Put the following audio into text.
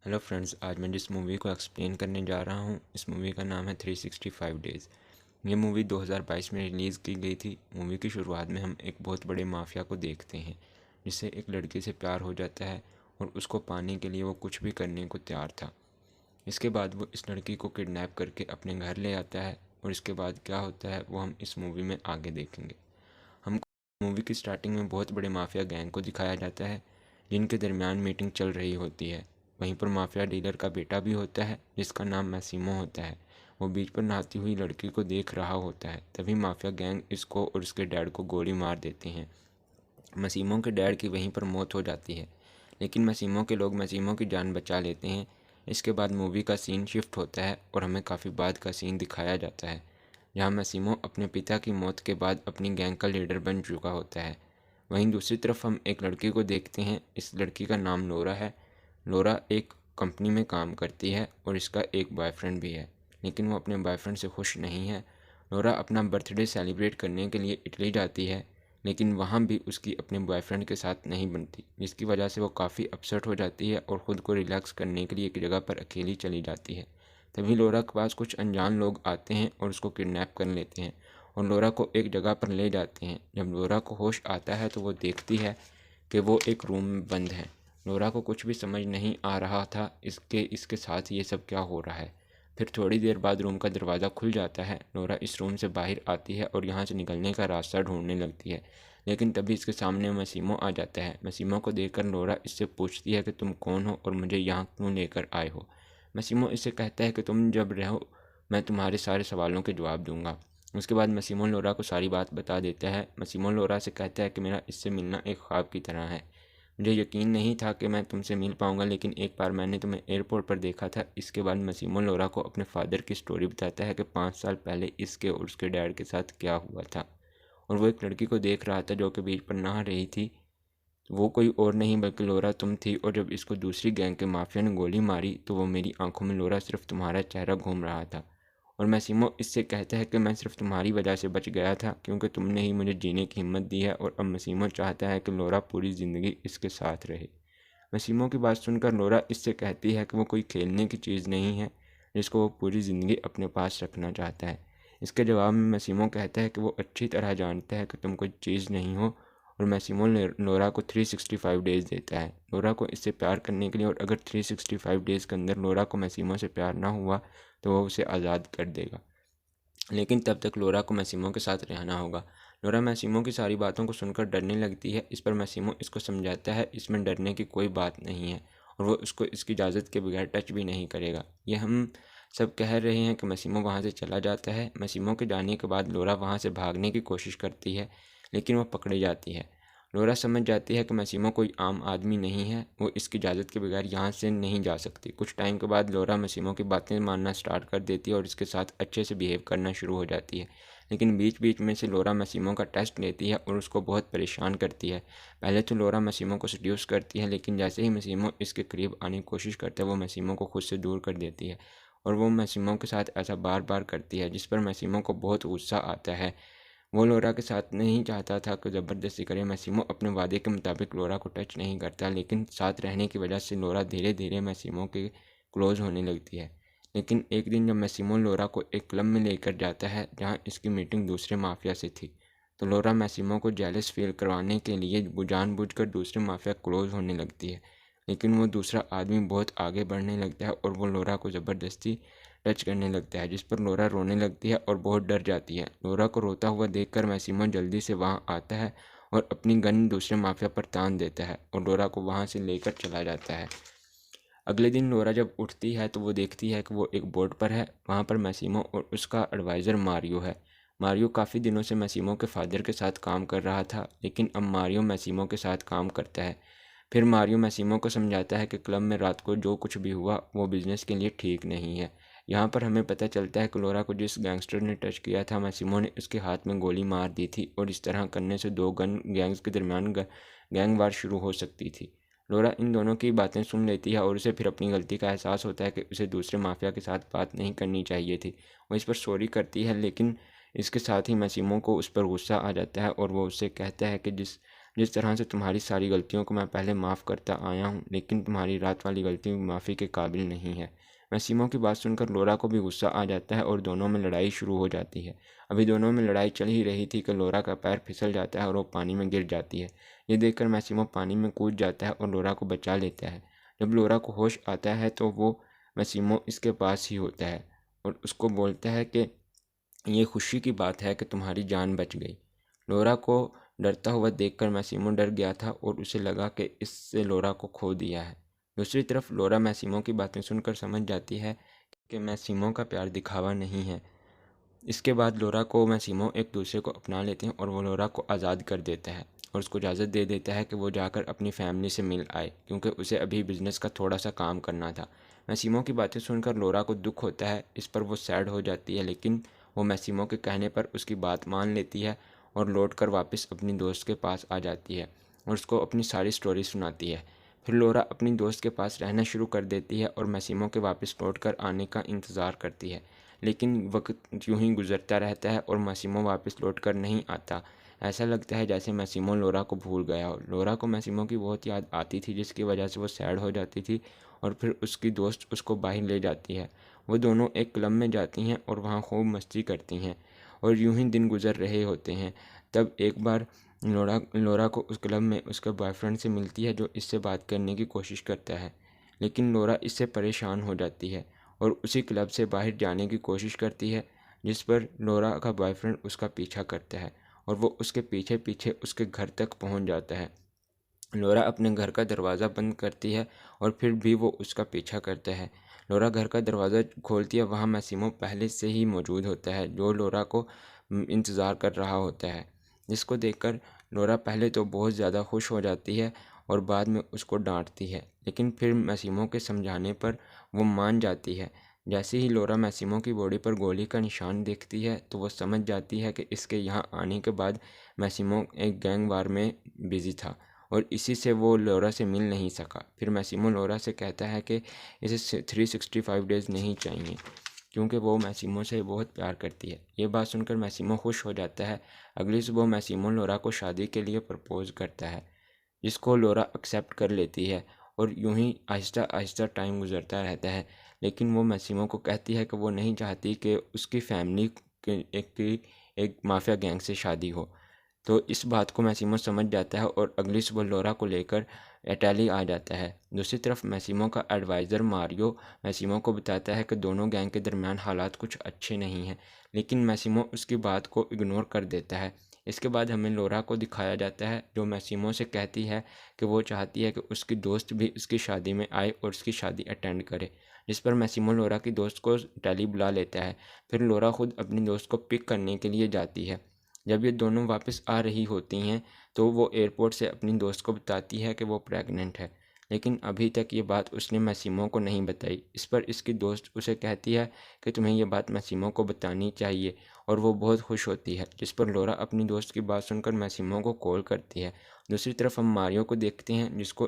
Hello friends, आज मैं जिस मूवी को एक्सप्लेन करने जा रहा हूँ इस मूवी का नाम है 365 डेज़। ये मूवी 2022 में रिलीज़ की गई थी। मूवी की शुरुआत में हम एक बहुत बड़े माफिया को देखते हैं जिससे एक लड़की से प्यार हो जाता है और उसको पाने के लिए वो कुछ भी करने को तैयार था। इसके बाद वो इस लड़की को किडनैप करके अपने घर ले आता है और इसके बाद क्या होता है वो हम इस मूवी में आगे देखेंगे। हमको मूवी की स्टार्टिंग में बहुत बड़े माफिया गैंग को दिखाया जाता है जिनके दरमियान मीटिंग चल रही होती है। वहीं पर माफिया डीलर का बेटा भी होता है जिसका नाम मैसिमो होता है। वो बीच पर नहाती हुई लड़की को देख रहा होता है, तभी माफिया गैंग इसको और उसके डैड को गोली मार देते हैं। मैसिमो के डैड की वहीं पर मौत हो जाती है, लेकिन मैसिमो के लोग मैसिमो की जान बचा लेते हैं। इसके बाद मूवी का सीन शिफ्ट होता है और हमें काफ़ी बाद का सीन दिखाया जाता है जहाँ मैसिमो अपने पिता की मौत के बाद अपनी गैंग का लीडर बन चुका होता है। वहीं दूसरी तरफ हम एक लड़की को देखते हैं। इस लड़की का नाम लोरा है। लोरा एक कंपनी में काम करती है और इसका एक बॉयफ्रेंड भी है, लेकिन वो अपने बॉयफ्रेंड से खुश नहीं है। लोरा अपना बर्थडे सेलिब्रेट करने के लिए इटली जाती है, लेकिन वहाँ भी उसकी अपने बॉयफ्रेंड के साथ नहीं बनती, जिसकी वजह से वो काफ़ी अपसेट हो जाती है और ख़ुद को रिलैक्स करने के लिए एक जगह पर अकेली चली जाती है। तभी लोरा के पास कुछ अनजान लोग आते हैं और उसको किडनैप कर लेते हैं और लोरा को एक जगह पर ले जाते हैं। जब लोरा को होश आता है तो वो देखती है कि वो एक रूम में बंद है। लोरा को कुछ भी समझ नहीं आ रहा था इसके इसके साथ ये सब क्या हो रहा है। फिर थोड़ी देर बाद रूम का दरवाज़ा खुल जाता है। लोरा इस रूम से बाहर आती है और यहाँ से निकलने का रास्ता ढूंढने लगती है, लेकिन तभी इसके सामने मसीमो आ जाता है। मसीमो को देखकर लोरा इससे पूछती है कि तुम कौन हो और मुझे यहाँ क्यों लेकर आए हो। मसीमो इससे कहता है कि तुम जब रहो मैं तुम्हारे सारे सवालों के जवाब दूंगा। उसके बाद मसीमो लोरा को सारी बात बता देता है। मसीमो लोरा से कहता है कि मेरा इससे मिलना एक ख्वाब की तरह है। मुझे यकीन नहीं था कि मैं तुमसे मिल पाऊंगा, लेकिन एक बार मैंने तुम्हें एयरपोर्ट पर देखा था। इसके बाद मसीमो लोरा को अपने फादर की स्टोरी बताता है कि 5 साल पहले इसके और उसके डैड के साथ क्या हुआ था। और वो एक लड़की को देख रहा था जो कि बीच पर नहा रही थी। वो कोई और नहीं बल्कि लोरा तुम थी, और जब इसको दूसरी गैंग के माफिया ने गोली मारी तो वो मेरी आंखों में लोरा सिर्फ तुम्हारा चेहरा घूम रहा था। और मैसिमो इससे कहता है कि मैं सिर्फ तुम्हारी वजह से बच गया था क्योंकि तुमने ही मुझे जीने की हिम्मत दी है। और अब मैसिमो चाहता है कि लोरा पूरी ज़िंदगी इसके साथ रहे। मैसिमो की बात सुनकर लोरा इससे कहती है कि वो कोई खेलने की चीज़ नहीं है जिसको वो पूरी ज़िंदगी अपने पास रखना चाहता है। इसके जवाब में मैसिमो कहता है कि वो अच्छी तरह जानता है कि तुम कोई चीज़ नहीं हो, और मैसिमो लोरा को 365 डेज़ देता है लोरा को इससे प्यार करने के लिए। और अगर 365 डेज़ के अंदर लोरा को मैसिमो से प्यार ना हुआ तो वो उसे आज़ाद कर देगा, लेकिन तब तक लोरा को मैसिमो के साथ रहना होगा। लोरा मैसिमो की सारी बातों को सुनकर डरने लगती है। इस पर मैसिमो इसको समझाता है इसमें डरने की कोई बात नहीं है और वो उसको इसकी इजाज़त के बगैर टच भी नहीं करेगा। ये हम सब कह रहे हैं कि मैसिमो वहाँ से चला जाता है। मैसिमो के जाने के बाद लोरा वहाँ से भागने की कोशिश करती है, लेकिन वो पकड़ी जाती है। लोरा समझ जाती है कि मैसिमो कोई आम आदमी नहीं है, वो इसकी इजाज़त के बगैर यहाँ से नहीं जा सकती। कुछ टाइम के बाद लोरा मैसिमो की बातें मानना स्टार्ट कर देती है और इसके साथ अच्छे से बिहेव करना शुरू हो जाती है। लेकिन बीच बीच में से लोरा मैसिमो का टेस्ट लेती है और उसको बहुत परेशान करती है। पहले तो लोरा मैसिमो को सड्यूस करती है, लेकिन जैसे ही मैसिमो इसके करीब आने की कोशिश करता है वो मैसिमो को खुद से दूर कर देती है। और वो मैसिमो के साथ ऐसा बार बार करती है, जिस पर मैसिमो को बहुत गुस्सा आता है। वो लोरा के साथ नहीं चाहता था कि ज़बरदस्ती करे। मैसिमो अपने वादे के मुताबिक लोरा को टच नहीं करता, लेकिन साथ रहने की वजह से लोरा धीरे धीरे मैसिमो के क्लोज़ होने लगती है। लेकिन एक दिन जब मैसिमो लोरा को एक क्लब में लेकर जाता है जहाँ इसकी मीटिंग दूसरे माफिया से थी, तो लोरा मैसिमो को जेलस फील करवाने के लिए जानबूझकर दूसरे माफिया क्लोज़ होने लगती है। लेकिन वो दूसरा आदमी बहुत आगे बढ़ने लगता है और वो लोरा को ज़बरदस्ती टच करने लगता है, जिस पर लोरा रोने लगती है और बहुत डर जाती है। लोरा को रोता हुआ देखकर मैसिमो जल्दी से वहाँ आता है और अपनी गन दूसरे माफिया पर तान देता है और लोरा को वहाँ से लेकर चला जाता है। अगले दिन लोरा जब उठती है तो वो देखती है कि वो एक बोट पर है। वहाँ पर मैसिमो और उसका एडवाइज़र मारियो है। मारियो काफ़ी दिनों से मैसिमो के फादर के साथ काम कर रहा था, लेकिन अब मारियो मैसिमो के साथ काम करता है। फिर मारियो मैसिमो को समझाता है कि क्लब में रात को जो कुछ भी हुआ वो बिज़नेस के लिए ठीक नहीं है। यहाँ पर हमें पता चलता है कि लोरा को जिस गैंगस्टर ने टच किया था मैसिमो ने उसके हाथ में गोली मार दी थी, और इस तरह करने से दो गन गैंग्स के दरमियान गैंग वार शुरू हो सकती थी। लोरा इन दोनों की बातें सुन लेती है और उसे फिर अपनी गलती का एहसास होता है कि उसे दूसरे माफिया के साथ बात नहीं करनी चाहिए थी। वो इस पर सॉरी करती है, लेकिन इसके साथ ही मैसिमो को उस पर गुस्सा आ जाता है और वो उससे कहता है कि जिस तरह से तुम्हारी सारी गलतियों को मैं पहले माफ़ करता आया हूँ, लेकिन तुम्हारी रात वाली गलती माफ़ी के काबिल नहीं है। मैसिमो की बात सुनकर लोरा को भी गुस्सा आ जाता है और दोनों में लड़ाई शुरू हो जाती है। अभी दोनों में लड़ाई चल ही रही थी कि लोरा का पैर फिसल जाता है और वो पानी में गिर जाती है। ये देखकर मैसिमो पानी में कूद जाता है और लोरा को बचा लेता है। जब लोरा को होश आता है तो वो मैसिमो इसके पास ही होता है और उसको बोलता है कि ये खुशी की बात है कि तुम्हारी जान बच गई। लोरा को डरता हुआ देखकर मैसिमो डर गया था और उसे लगा कि इससे लोरा को खो दिया है। दूसरी तरफ लोरा मैसिमो की बातें सुनकर समझ जाती है कि मैसिमो का प्यार दिखावा नहीं है। इसके बाद लोरा को मैसिमो एक दूसरे को अपना लेते हैं और वो लोरा को आज़ाद कर देता है और उसको इजाज़त दे देता है कि वो जाकर अपनी फैमिली से मिल आए, क्योंकि उसे अभी बिजनेस का थोड़ा सा काम करना था। मैसिमो की बातें सुनकर लोरा को दुख होता है, इस पर वो सैड हो जाती है, लेकिन वो मैसिमो के कहने पर उसकी बात मान लेती है और लौट कर वापस अपनी दोस्त के पास आ जाती है और उसको अपनी सारी स्टोरी सुनाती है। फिर लोरा अपनी दोस्त के पास रहना शुरू कर देती है और मैसिमो के वापस लौट कर आने का इंतज़ार करती है, लेकिन वक्त यूं ही गुजरता रहता है और मैसिमो वापस लौट कर नहीं आता। ऐसा लगता है जैसे मैसिमो लोरा को भूल गया हो। लोरा को मैसिमो की बहुत याद आती थी, जिसकी वजह से वो सैड हो जाती थी और फिर उसकी दोस्त उसको बाहर ले जाती है। वो दोनों एक क्लब में जाती हैं और वहाँ खूब मस्ती करती हैं और यूं ही दिन गुजर रहे होते हैं। तब एक बार लोरा को उस क्लब में उसके बॉयफ्रेंड से मिलती है, जो इससे बात करने की कोशिश करता है, लेकिन लोरा इससे परेशान हो जाती है और उसी क्लब से बाहर जाने की कोशिश करती है, जिस पर लोरा का बॉयफ्रेंड उसका पीछा करता है और वो उसके पीछे पीछे उसके घर तक पहुंच जाता है। लोरा अपने घर का दरवाज़ा बंद करती है और फिर भी वो उसका पीछा करता है। लोरा घर का दरवाज़ा खोलती है, वहाँ मैसिमो पहले से ही मौजूद होता है, जो लोरा को इंतज़ार कर रहा होता है। जिसको देखकर लोरा पहले तो बहुत ज़्यादा खुश हो जाती है और बाद में उसको डांटती है, लेकिन फिर मैसिमो के समझाने पर वो मान जाती है। जैसे ही लोरा मैसिमो की बॉडी पर गोली का निशान देखती है तो वो समझ जाती है कि इसके यहाँ आने के बाद मैसिमो एक गैंग वार में बिजी था और इसी से वो लोरा से मिल नहीं सका। फिर मैसिमो लोरा से कहता है कि इसे 365 डेज़ नहीं चाहिए, क्योंकि वो मैसिमो से बहुत प्यार करती है। ये बात सुनकर मैसिमो खुश हो जाता है। अगली सुबह मैसिमो लोरा को शादी के लिए प्रपोज़ करता है, जिसको लोरा एक्सेप्ट कर लेती है और यूं ही आहिस्ता आहिस्ता टाइम गुजरता रहता है। लेकिन वो मैसिमो को कहती है कि वो नहीं चाहती कि उसकी फैमिली की एक माफिया गैंग से शादी हो। तो इस बात को मैसिमो समझ जाता है और अगली सुबह लोरा को लेकर इटली आ जाता है। दूसरी तरफ मैसिमो का एडवाइज़र मारियो मैसिमो को बताता है कि दोनों गैंग के दरमियान हालात कुछ अच्छे नहीं हैं, लेकिन मैसिमो उसकी बात को इग्नोर कर देता है। इसके बाद हमें लोरा को दिखाया जाता है, जो मैसिमो से कहती है कि वो चाहती है कि उसकी दोस्त भी उसकी शादी में आए और उसकी शादी अटेंड करे, जिस पर मैसिमो लोरा की दोस्त को इटली बुला लेता है। फिर लोरा खुद अपनी दोस्त को पिक करने के लिए जाती है। जब ये दोनों वापस आ रही होती हैं तो वो एयरपोर्ट से अपनी दोस्त को बताती है कि वो प्रेग्नेंट है, लेकिन अभी तक ये बात उसने मैसिमो को नहीं बताई। इस पर इसकी दोस्त उसे कहती है कि तुम्हें ये बात मैसिमो को बतानी चाहिए और वो बहुत खुश होती है, जिस पर लोरा अपनी दोस्त की बात सुनकर मैसिमो को कॉल करती है। दूसरी तरफ हम मारियो को देखते हैं, जिसको